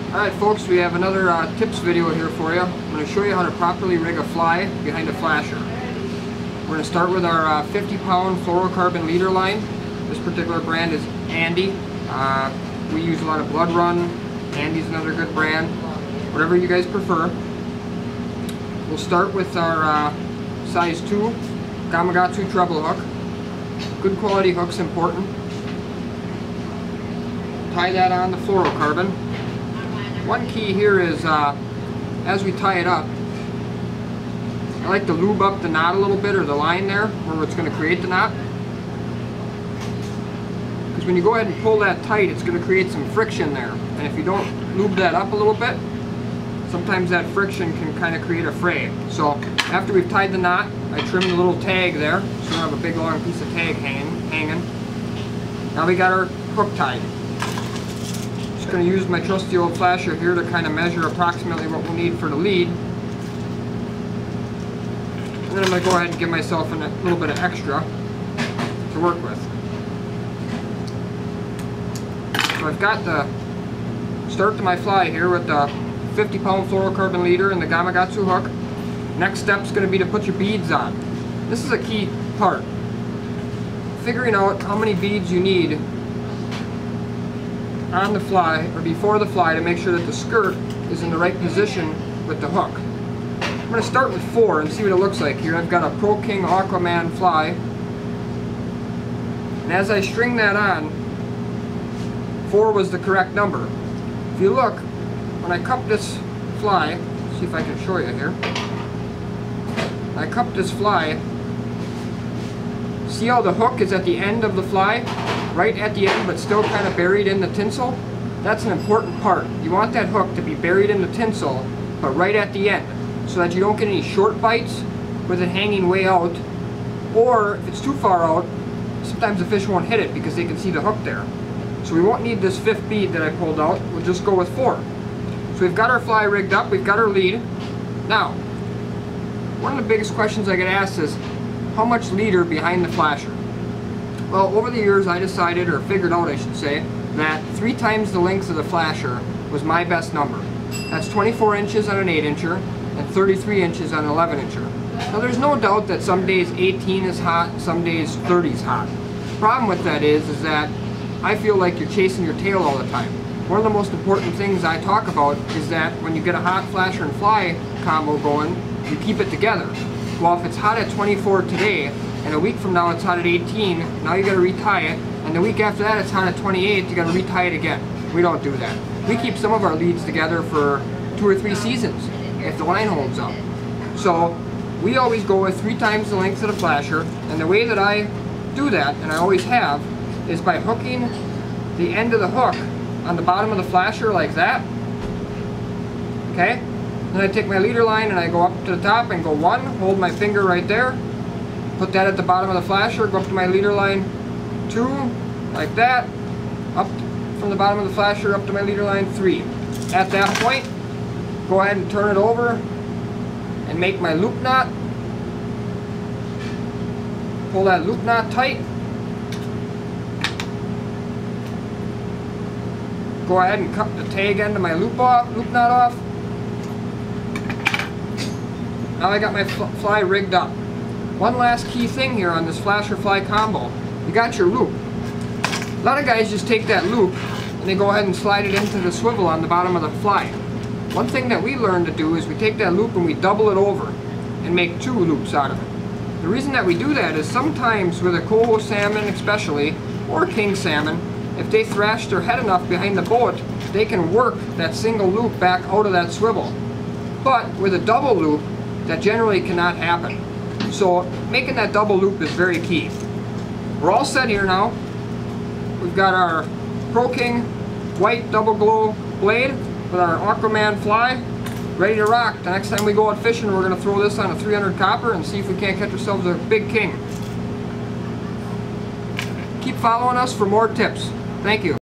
Alright folks, we have another tips video here for you. I'm going to show you how to properly rig a fly behind a flasher. We're going to start with our 50-pound fluorocarbon leader line. This particular brand is Andy. We use a lot of Blood Run. Andy's another good brand. Whatever you guys prefer. We'll start with our size 2 Gamakatsu treble hook. Good quality hook's important. Tie that on the fluorocarbon. One key here is, as we tie it up, I like to lube up the knot a little bit, or the line there, where it's going to create the knot. Because when you go ahead and pull that tight, it's going to create some friction there. And if you don't lube that up a little bit, sometimes that friction can kind of create a fray. So after we've tied the knot, I trim the little tag there, so we don't have a big long piece of tag hanging. Now we got our hook tied. Going to use my trusty old flasher here to kind of measure approximately what we'll need for the lead. And then I'm going to go ahead and give myself a little bit of extra to work with. So I've got the start to my fly here with the 50-pound fluorocarbon leader and the Gamakatsu hook. Next step is going to be to put your beads on. This is a key part. Figuring out how many beads you need on the fly, or before the fly, to make sure that the skirt is in the right position with the hook. I'm going to start with 4 and see what it looks like here. I've got a Pro King Aquaman fly, and as I string that on, 4 was the correct number. If you look, when I cup this fly, see if I can show you here, I cup this fly, see how the hook is at the end of the fly? Right at the end, but still kind of buried in the tinsel. That's an important part. You want that hook to be buried in the tinsel, but right at the end, so that you don't get any short bites with it hanging way out, or if it's too far out, sometimes the fish won't hit it because they can see the hook there. So we won't need this 5th bead that I pulled out. We'll just go with 4. So we've got our fly rigged up, we've got our lead. Now, one of the biggest questions I get asked is, how much leader behind the flasher? Well, over the years I decided, or figured out I should say, that 3 times the length of the flasher was my best number. That's 24 inches on an 8-incher and 33 inches on an 11-incher. Now there's no doubt that some days 18 is hot and some days 30 is hot. The problem with that is that I feel like you're chasing your tail all the time. One of the most important things I talk about is that when you get a hot flasher and fly combo going, you keep it together. Well, if it's hot at 24 today, and a week from now it's hot at 18, now you got to retie it, and the week after that it's hot at 28, you got to retie it again. We don't do that. We keep some of our leads together for 2 or 3 seasons if the line holds up. So we always go with 3 times the length of the flasher, and the way that I do that, and I always have, is by hooking the end of the hook on the bottom of the flasher like that. Okay? Then I take my leader line and I go up to the top and go 1, hold my finger right there, put that at the bottom of the flasher, go up to my leader line 2, like that, up from the bottom of the flasher up to my leader line 3. At that point, go ahead and turn it over and make my loop knot. Pull that loop knot tight. Go ahead and cut the tag end of my loop knot off. Now I got my fly rigged up. One last key thing here on this flasher fly combo, you got your loop. A lot of guys just take that loop and they go ahead and slide it into the swivel on the bottom of the fly. One thing that we learned to do is we take that loop and we double it over and make 2 loops out of it. The reason that we do that is sometimes with a coho salmon especially, or king salmon, if they thrash their head enough behind the boat, they can work that single loop back out of that swivel. But with a double loop, that generally cannot happen. So making that double loop is very key. We're all set here now. We've got our Pro King white double glow blade with our Aquaman fly ready to rock. The next time we go out fishing, we're going to throw this on a 300 copper and see if we can't catch ourselves a big king. Keep following us for more tips. Thank you.